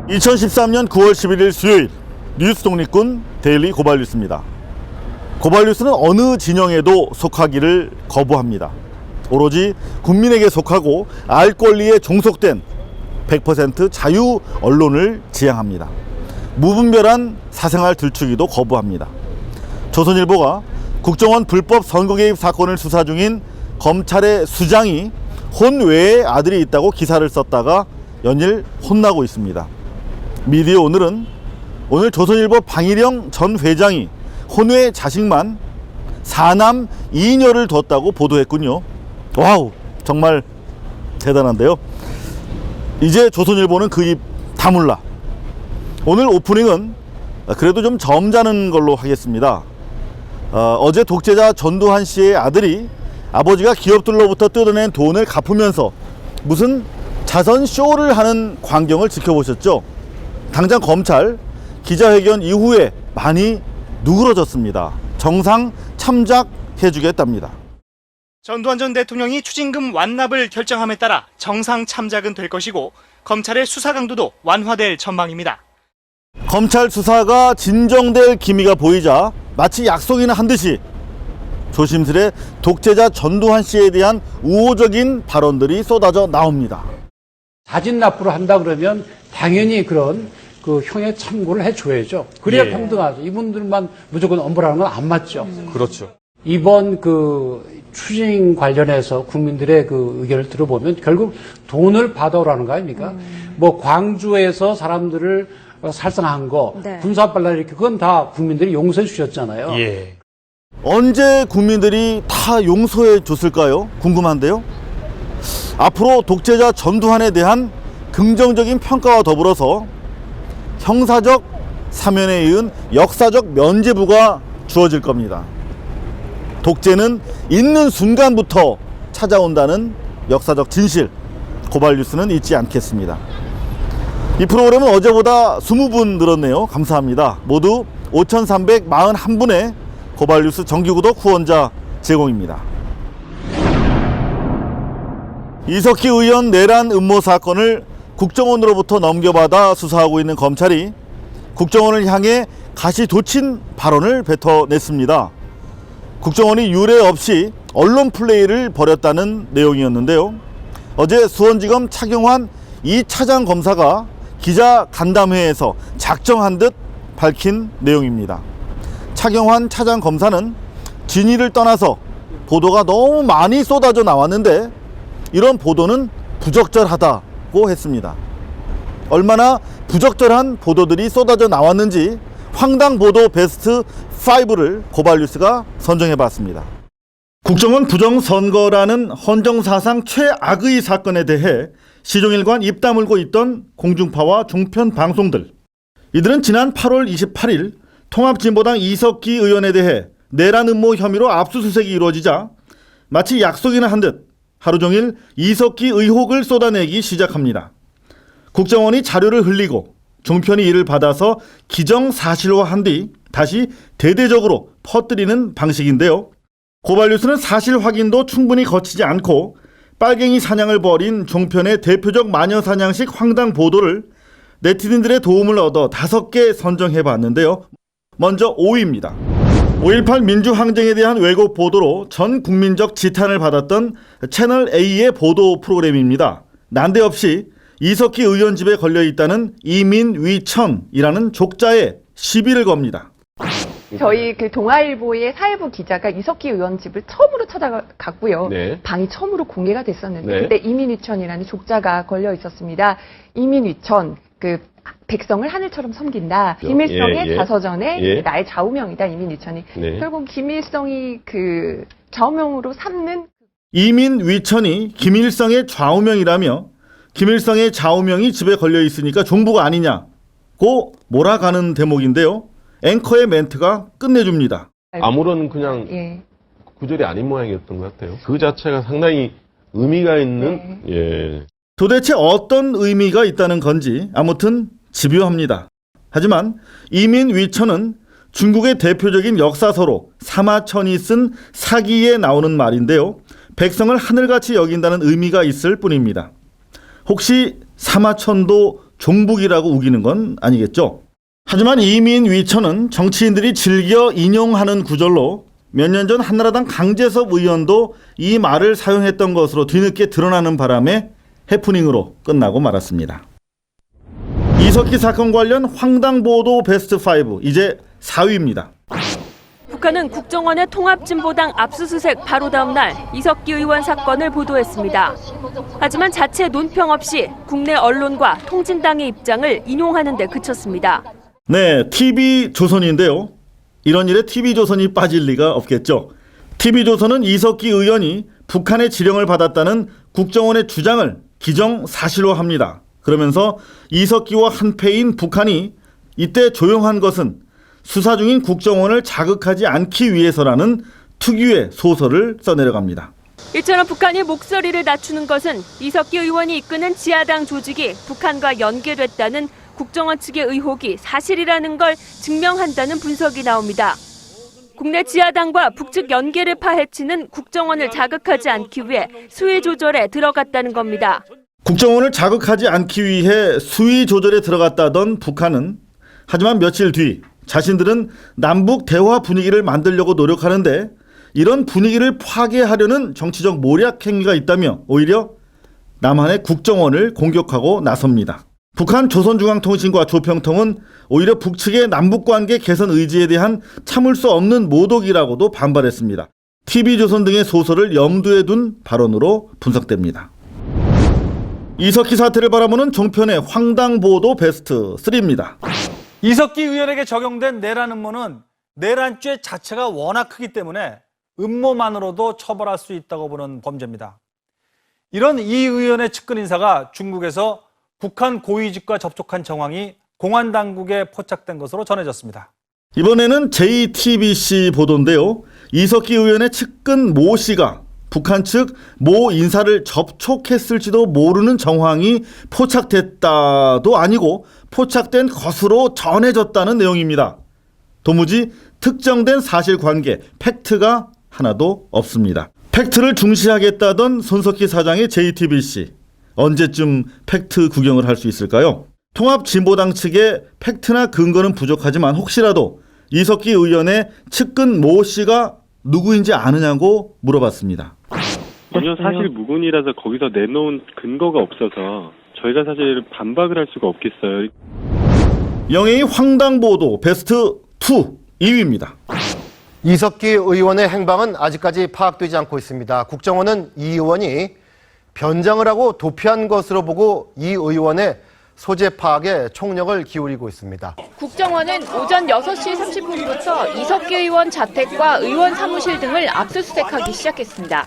2013년 9월 11일 수요일 뉴스 독립군 데일리 고발뉴스입니다. 고발뉴스는 어느 진영에도 속하기를 거부합니다. 오로지 국민에게 속하고 알 권리에 종속된 100% 자유 언론을 지향합니다. 무분별한 사생활 들추기도 거부합니다. 조선일보가 국정원 불법 선거 개입 사건을 수사 중인 검찰의 수장이 혼외에 아들이 있다고 기사를 썼다가 연일 혼나고 있습니다. 미디어 오늘은 오늘 조선일보 방일영 전 회장이 혼외 자식만 4남 2녀를 뒀다고 보도했군요. 와우, 정말 대단한데요. 이제 조선일보는 그 입 다물라. 오늘 오프닝은 그래도 좀 점잖은 걸로 하겠습니다. 어제 독재자 전두환 씨의 아들이 아버지가 기업들로부터 뜯어낸 돈을 갚으면서 무슨 자선 쇼를 하는 광경을 지켜보셨죠? 당장 검찰 기자회견 이후에 많이 누그러졌습니다. 정상 참작해주겠답니다. 전두환 전 대통령이 추징금 완납을 결정함에 따라 정상 참작은 될 것이고 검찰의 수사 강도도 완화될 전망입니다. 검찰 수사가 진정될 기미가 보이자 마치 약속이나 한 듯이 조심스레 독재자 전두환 씨에 대한 우호적인 발언들이 쏟아져 나옵니다. 자진 납부를 한다 그러면 당연히 그런 그 형의 참고를 해줘야죠. 그래야 평등하죠. 이분들만 무조건 엄벌하는 건 안 맞죠. 그렇죠. 이번 그 추징 관련해서 국민들의 그 의견을 들어보면 결국 돈을 받아오라는 거 아닙니까? 뭐 광주에서 사람들을 살상한 거, 네. 군사반란 이렇게 그건 다 국민들이 용서해 주셨잖아요. 예. 언제 국민들이 다 용서해 줬을까요? 궁금한데요. 앞으로 독재자 전두환에 대한 긍정적인 평가와 더불어서 형사적 사면에 이은 역사적 면죄부가 주어질 겁니다. 독재는 있는 순간부터 찾아온다는 역사적 진실, 고발뉴스는 잊지 않겠습니다. 이 프로그램은 어제보다 20분 늘었네요. 감사합니다. 모두 5,341분의 고발뉴스 정기구독 후원자 제공입니다. 이석기 의원 내란 음모 사건을 국정원으로부터 넘겨받아 수사하고 있는 검찰이 국정원을 향해 가시돋친 발언을 뱉어냈습니다. 국정원이 유례 없이 언론 플레이를 벌였다는 내용이었는데요. 어제 수원지검 차경환 이 차장 검사가 기자 간담회에서 작정한 듯 밝힌 내용입니다. 차경환 차장 검사는 진위를 떠나서 보도가 너무 많이 쏟아져 나왔는데 이런 보도는 부적절하다고 했습니다. 얼마나 부적절한 보도들이 쏟아져 나왔는지 황당 보도 베스트 5를 고발뉴스가 선정해봤습니다. 국정원 부정선거라는 헌정사상 최악의 사건에 대해 시종일관 입 다물고 있던 공중파와 종편 방송들. 이들은 지난 8월 28일 통합진보당 이석기 의원에 대해 내란 음모 혐의로 압수수색이 이루어지자 마치 약속이나 한 듯 하루 종일 이석기 의혹을 쏟아내기 시작합니다. 국정원이 자료를 흘리고 종편이 이를 받아서 기정사실화한 뒤 다시 대대적으로 퍼뜨리는 방식인데요. 고발뉴스는 사실 확인도 충분히 거치지 않고 빨갱이 사냥을 벌인 종편의 대표적 마녀사냥식 황당 보도를 네티즌들의 도움을 얻어 5개 선정해봤는데요. 먼저 5위입니다. 5.18 민주항쟁에 대한 왜곡 보도로 전 국민적 지탄을 받았던 채널A의 보도 프로그램입니다. 난데없이 이석기 의원 집에 걸려있다는 이민위천이라는 족자에 시비를 겁니다. 저희 그 동아일보의 사회부 기자가 이석기 의원 집을 처음으로 찾아갔고요. 네. 방이 처음으로 공개가 됐었는데 네. 그때 이민위천이라는 족자가 걸려 있었습니다. 이민위천, 그 백성을 하늘처럼 섬긴다. 김일성의 자서전에 나의 좌우명이다. 이민위천이. 결국 김일성이 그 좌우명으로 삼는 이민위천이 김일성의 좌우명이라며 김일성의 좌우명이 집에 걸려 있으니까 종부가 아니냐고 몰아가는 대목인데요. 앵커의 멘트가 끝내줍니다. 아무런 그냥 구절이 아닌 모양이었던 것 같아요. 그 자체가 상당히 의미가 있는 도대체 어떤 의미가 있다는 건지 아무튼 집요합니다. 하지만 이민위천은 중국의 대표적인 역사서로 사마천이 쓴 사기에 나오는 말인데요. 백성을 하늘같이 여긴다는 의미가 있을 뿐입니다. 혹시 사마천도 종북이라고 우기는 건 아니겠죠. 하지만 이민 위천은 정치인들이 즐겨 인용하는 구절로 몇 년 전 한나라당 강재섭 의원도 이 말을 사용했던 것으로 뒤늦게 드러나는 바람에 해프닝으로 끝나고 말았습니다. 이석기 사건 관련 황당 보도 베스트 5 이제 4위입니다. 북한은 국정원의 통합진보당 압수수색 바로 다음 날 이석기 의원 사건을 보도했습니다. 하지만 자체 논평 없이 국내 언론과 통진당의 입장을 인용하는 데 그쳤습니다. 네, TV조선인데요. 이런 일에 TV조선이 빠질 리가 없겠죠. TV조선은 이석기 의원이 북한의 지령을 받았다는 국정원의 주장을 기정사실화합니다. 그러면서 이석기와 한패인 북한이 이때 조용한 것은 수사 중인 국정원을 자극하지 않기 위해서라는 특유의 소설을 써내려갑니다. 이처럼 북한이 목소리를 낮추는 것은 이석기 의원이 이끄는 지하당 조직이 북한과 연계됐다는 국정원 측의 의혹이 사실이라는 걸 증명한다는 분석이 나옵니다. 국내 지하당과 북측 연계를 파헤치는 국정원을 자극하지 않기 위해 수위 조절에 들어갔다는 겁니다. 국정원을 자극하지 않기 위해 수위 조절에 들어갔다던 북한은 하지만 며칠 뒤 자신들은 남북 대화 분위기를 만들려고 노력하는데 이런 분위기를 파괴하려는 정치적 모략 행위가 있다며 오히려 남한의 국정원을 공격하고 나섭니다. 북한 조선중앙통신과 조평통은 오히려 북측의 남북관계 개선 의지에 대한 참을 수 없는 모독이라고도 반발했습니다. TV조선 등의 소설을 염두에 둔 발언으로 분석됩니다. 이석기 사태를 바라보는 종편의 황당보도 베스트 3입니다. 이석기 의원에게 적용된 내란 음모는 내란죄 자체가 워낙 크기 때문에 음모만으로도 처벌할 수 있다고 보는 범죄입니다. 이런 이 의원의 측근 인사가 중국에서 북한 고위직과 접촉한 정황이 공안당국에 포착된 것으로 전해졌습니다. 이번에는 JTBC 보도인데요. 이석기 의원의 측근 모 씨가 북한 측 모 인사를 접촉했을지도 모르는 정황이 포착됐다도 아니고 포착된 것으로 전해졌다는 내용입니다. 도무지 특정된 사실관계, 팩트가 하나도 없습니다. 팩트를 중시하겠다던 손석희 사장의 JTBC. 언제쯤 팩트 구경을 할 수 있을까요? 통합진보당 측의 팩트나 근거는 부족하지만 혹시라도 이석기 의원의 측근 모 씨가 누구인지 아느냐고 물어봤습니다. 전혀 사실 무근이라서 거기서 내놓은 근거가 없어서 저희가 사실 반박을 할 수가 없겠어요. 영예의 황당보도 베스트 2 2위입니다. 이석기 의원의 행방은 아직까지 파악되지 않고 있습니다. 국정원은 이 의원이 변장을 하고 도피한 것으로 보고 이 의원의 소재 파악에 총력을 기울이고 있습니다. 국정원은 오전 6시 30분부터 이석기 의원 자택과 의원 사무실 등을 압수수색하기 시작했습니다.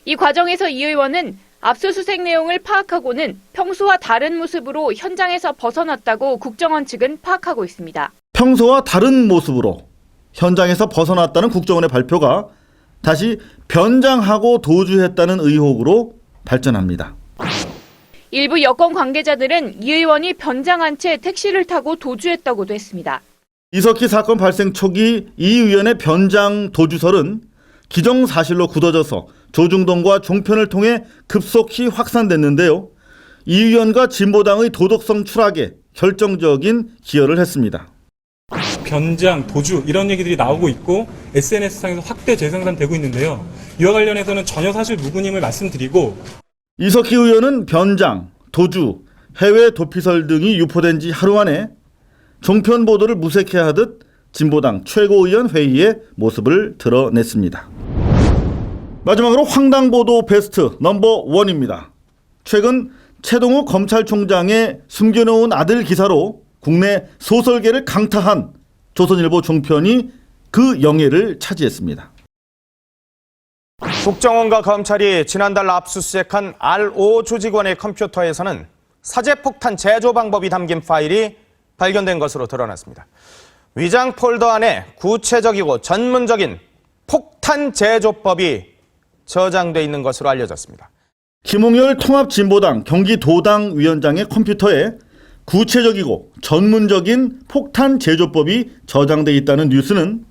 이 과정에서 이 의원은 압수수색 내용을 파악하고는 평소와 다른 모습으로 현장에서 벗어났다고 국정원 측은 파악하고 있습니다. 평소와 다른 모습으로 현장에서 벗어났다는 국정원의 발표가 다시 변장하고 도주했다는 의혹으로 발전합니다. 일부 여권 관계자들은 이 의원이 변장한 채 택시를 타고 도주했다고도 했습니다. 이석기 사건 발생 초기 이 의원의 변장 도주설은 기정사실로 굳어져서 조중동과 종편을 통해 급속히 확산됐는데요. 이 의원과 진보당의 도덕성 추락에 결정적인 기여를 했습니다. 변장, 도주 이런 얘기들이 나오고 있고 SNS상에서 확대 재생산되고 있는데요. 이와 관련해서는 전혀 사실 무근임을 말씀드리고 이석기 의원은 변장, 도주, 해외 도피설 등이 유포된 지 하루 만에 종편 보도를 무색해하듯 진보당 최고위원 회의의 모습을 드러냈습니다. 마지막으로 황당보도 베스트 넘버 1입니다. 최근 최동호 검찰총장의 숨겨놓은 아들 기사로 국내 소설계를 강타한 조선일보 종편이 그 영예를 차지했습니다. 국정원과 검찰이 지난달 압수수색한 RO 조직원의 컴퓨터에서는 사제폭탄 제조 방법이 담긴 파일이 발견된 것으로 드러났습니다. 위장 폴더 안에 구체적이고 전문적인 폭탄 제조법이 저장돼 있는 것으로 알려졌습니다. 김홍열 통합진보당 경기도당 위원장의 컴퓨터에 구체적이고 전문적인 폭탄 제조법이 저장돼 있다는 뉴스는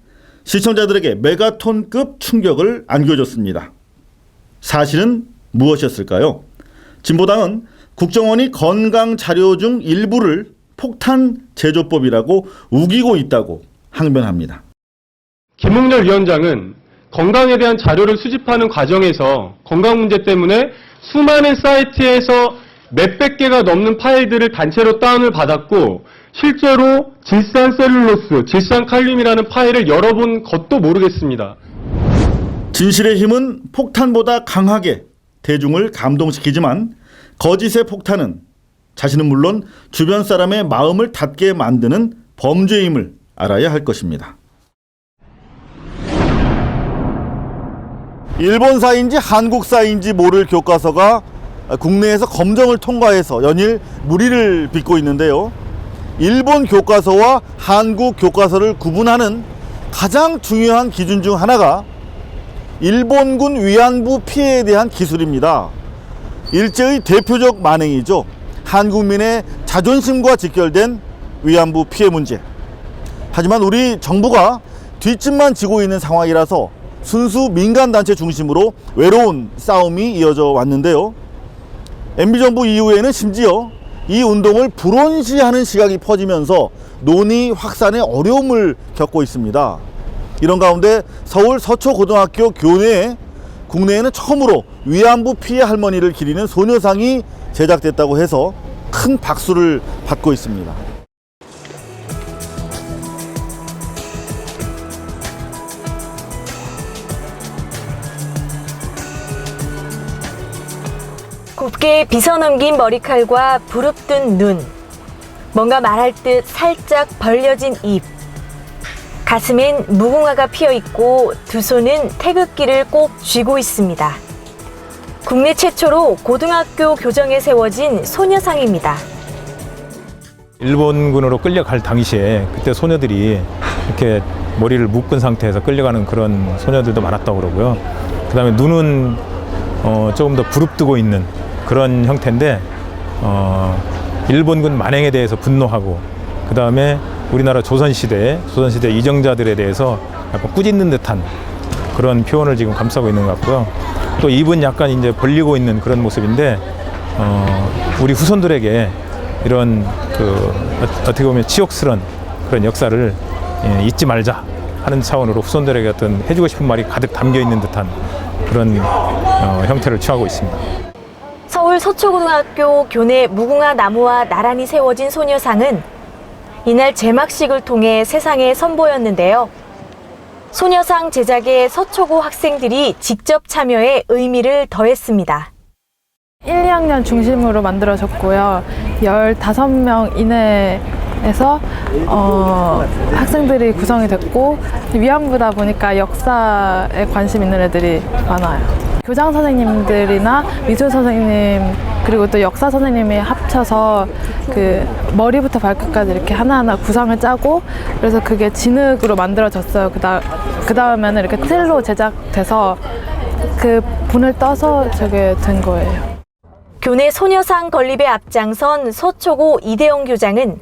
시청자들에게 메가톤급 충격을 안겨줬습니다. 사실은 무엇이었을까요? 진보당은 국정원이 건강 자료 중 일부를 폭탄 제조법이라고 우기고 있다고 항변합니다. 김웅렬 위원장은 건강에 대한 자료를 수집하는 과정에서 건강 문제 때문에 수많은 사이트에서 몇백 개가 넘는 파일들을 단체로 다운을 받았고 실제로 질산셀룰로스, 질산칼륨이라는 파일을 열어본 것도 모르겠습니다. 진실의 힘은 폭탄보다 강하게 대중을 감동시키지만 거짓의 폭탄은 자신은 물론 주변 사람의 마음을 닫게 만드는 범죄임을 알아야 할 것입니다. 일본사인지 한국사인지 모를 교과서가 국내에서 검정을 통과해서 연일 물의를 빚고 있는데요. 일본 교과서와 한국 교과서를 구분하는 가장 중요한 기준 중 하나가 일본군 위안부 피해에 대한 기술입니다. 일제의 대표적 만행이죠. 한국민의 자존심과 직결된 위안부 피해 문제. 하지만 우리 정부가 뒷짐만 지고 있는 상황이라서 순수 민간단체 중심으로 외로운 싸움이 이어져 왔는데요. MB정부 이후에는 심지어 이 운동을 불온시하는 시각이 퍼지면서 논의 확산에 어려움을 겪고 있습니다. 이런 가운데 서울 서초고등학교 교내에 국내에는 처음으로 위안부 피해 할머니를 기리는 소녀상이 제작됐다고 해서 큰 박수를 받고 있습니다. 곱게 빗어넘긴 머리칼과 부릅뜬 눈, 뭔가 말할 듯 살짝 벌려진 입, 가슴엔 무궁화가 피어있고 두 손은 태극기를 꼭 쥐고 있습니다. 국내 최초로 고등학교 교정에 세워진 소녀상입니다. 일본군으로 끌려갈 당시에 그때 소녀들이 이렇게 머리를 묶은 상태에서 끌려가는 그런 소녀들도 많았다고 그러고요. 그 다음에 눈은 조금 더 부릅뜨고 있는 그런 형태인데 일본군 만행에 대해서 분노하고 그 다음에 우리나라 조선시대 이정자들에 대해서 약간 꾸짖는 듯한 그런 표현을 지금 감싸고 있는 것 같고요. 또 입은 약간 이제 벌리고 있는 그런 모습인데 우리 후손들에게 이런 어떻게 보면 치욕스러운 그런 역사를 잊지 말자 하는 차원으로 후손들에게 어떤 해주고 싶은 말이 가득 담겨 있는 듯한 그런 형태를 취하고 있습니다. 서울 서초고등학교 교내 무궁화 나무와 나란히 세워진 소녀상은 이날 제막식을 통해 세상에 선보였는데요. 소녀상 제작에 서초고 학생들이 직접 참여해 의미를 더했습니다. 1, 2학년 중심으로 만들어졌고요. 15명 이내에서 학생들이 구성이 됐고 위안부다 보니까 역사에 관심 있는 애들이 많아요. 교장 선생님들이나 미술 선생님 그리고 또 역사 선생님이 합쳐서 그 머리부터 발끝까지 이렇게 하나하나 구상을 짜고 그래서 그게 진흙으로 만들어졌어요. 그 다음에는 이렇게 틀로 제작돼서 그 분을 떠서 저게 된 거예요. 교내 소녀상 건립에 앞장선 서초고 이대영 교장은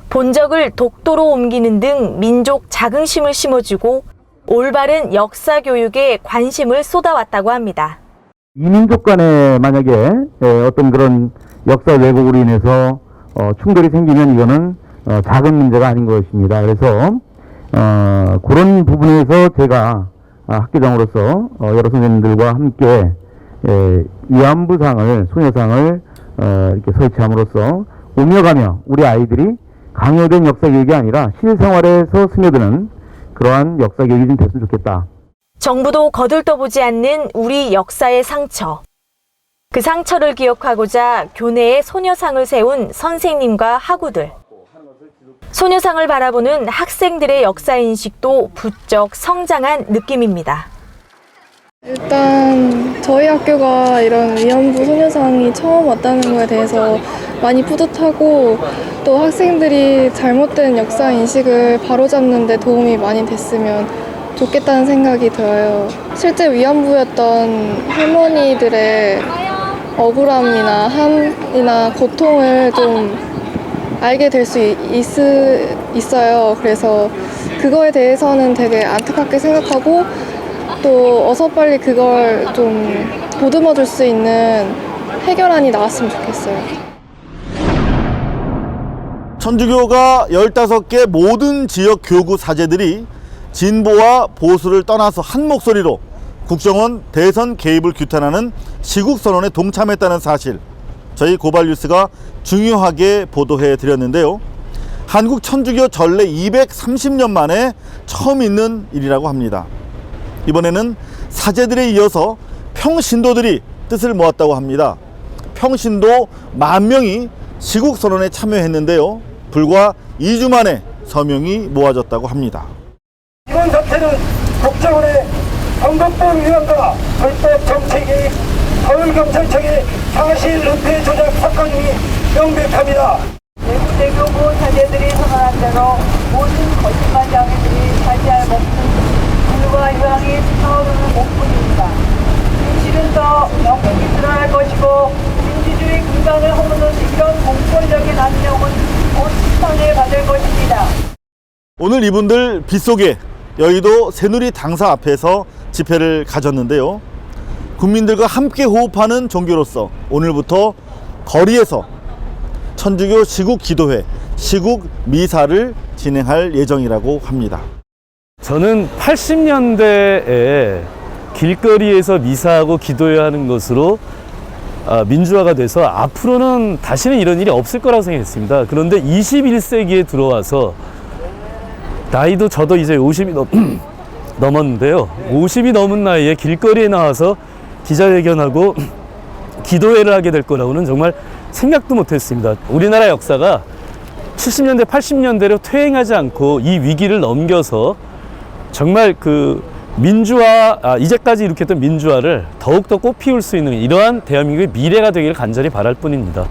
본적을 독도로 옮기는 등 민족 자긍심을 심어주고 올바른 역사 교육에 관심을 쏟아왔다고 합니다. 이민족 간에 만약에 어떤 그런 역사 왜곡으로 인해서 충돌이 생기면 이거는 작은 문제가 아닌 것입니다. 그래서 그런 부분에서 제가 학교장으로서 여러 선생님들과 함께 위안부상을 소녀상을 이렇게 설치함으로써 오며가며 우리 아이들이 강요된 역사 교육이 아니라 실생활에서 스며드는 그러한 역사 교육이 좀 됐으면 좋겠다. 정부도 거들떠보지 않는 우리 역사의 상처. 그 상처를 기억하고자 교내에 소녀상을 세운 선생님과 학우들. 소녀상을 바라보는 학생들의 역사인식도 부쩍 성장한 느낌입니다. 일단 저희 학교가 이런 위안부 소녀상이 처음 왔다는 거에 대해서 많이 뿌듯하고 또 학생들이 잘못된 역사 인식을 바로잡는 데 도움이 많이 됐으면 좋겠다는 생각이 들어요. 실제 위안부였던 할머니들의 억울함이나 한이나 고통을 좀 알게 될 수 있어요. 그래서 그거에 대해서는 되게 안타깝게 생각하고 또 어서 빨리 그걸 좀 보듬어 줄 수 있는 해결안이 나왔으면 좋겠어요. 천주교가 15개 모든 지역 교구 사제들이 진보와 보수를 떠나서 한 목소리로 국정원 대선 개입을 규탄하는 시국선언에 동참했다는 사실, 저희 고발뉴스가 중요하게 보도해 드렸는데요. 한국 천주교 전래 230년 만에 처음 있는 일이라고 합니다. 이번에는 사제들에 이어서 평신도들이 뜻을 모았다고 합니다. 평신도 10,000명이 시국선언에 참여했는데요. 불과 2주 만에 서명이 모아졌다고 합니다. 이번 사태는 국정원의 선거법 위반과 불법 정책이 서울경찰청의 사실 은폐 조작 사건이 명백합니다. 대구대교구 사제들이 선언한 대로 모든 거짓말 장애들이 차지할 몫은 불과 유황이 타오르는 목뿐입니다. 진실은 더 명백히 드러날 것이고 민주주의 근간을 허무는 이런 공권력의 남용은 곧 심판을 받을 것입니다. 오늘 이분들 빗속에 여의도 새누리 당사 앞에서 집회를 가졌는데요. 국민들과 함께 호흡하는 종교로서 오늘부터 거리에서 천주교 시국 기도회, 시국 미사를 진행할 예정이라고 합니다. 저는 80년대에 길거리에서 미사하고 기도해야 하는 것으로 민주화가 돼서 앞으로는 다시는 이런 일이 없을 거라고 생각했습니다. 그런데 21세기에 들어와서 나이도 저도 이제 50이 넘었는데요. 50이 넘은 나이에 길거리에 나와서 기자회견하고 기도회를 하게 될 거라고는 정말 생각도 못했습니다. 우리나라 역사가 70년대, 80년대로 퇴행하지 않고 이 위기를 넘겨서 정말 그 민주화, 이제까지 일으켰던 민주화를 더욱더 꽃피울 수 있는 이러한 대한민국의 미래가 되기를 간절히 바랄 뿐입니다.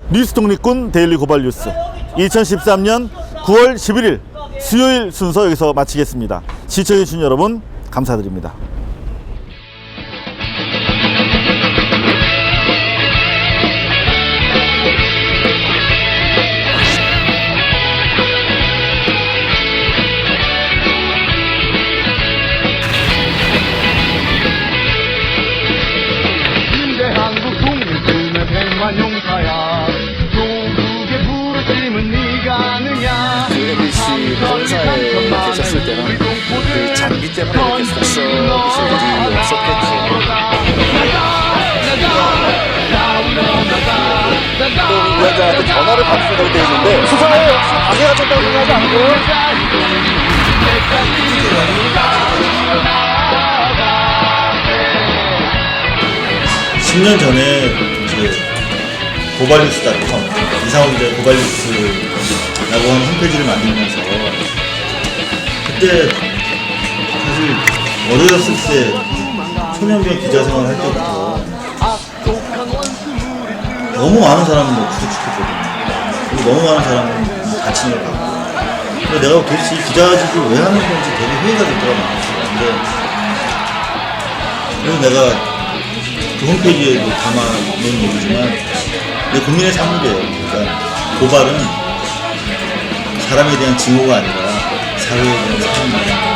뉴스 독립군 데일리 고발 뉴스 2013년 9월 11일 수요일 순서 여기서 마치겠습니다. 시청해주신 여러분 감사드립니다. 용사야 조국의 부르심은 네가 아느냐. MBC 본사에 계셨을 때는 그 장비 때문에 이렇게 낯선 일이 없었겠죠. 또 위원장한테 전화를 받으라고 되어 있는데 수사에 방해가 됐다고 생각하지 않고요. 10년 전에 고발뉴스닷컴 이상훈의 고발뉴스라고 하는 홈페이지를 만들면서 그때 사실 어려졌을 때 초년병 기자생활 할 때부터 너무 많은 사람을 구속시켰거든요. 그리고 너무 많은 사람을 다치는 거. 근데 내가 도대체 이 기자직을 왜 하는 건지 되게 회의가 됐더라고요. 그래서 내가 그 홈페이지에도 담아놓은 얘기지만 내 국민의 삶이래요. 그러니까 고발은 사람에 대한 증오가 아니라 사회에 대한 사랑입니다.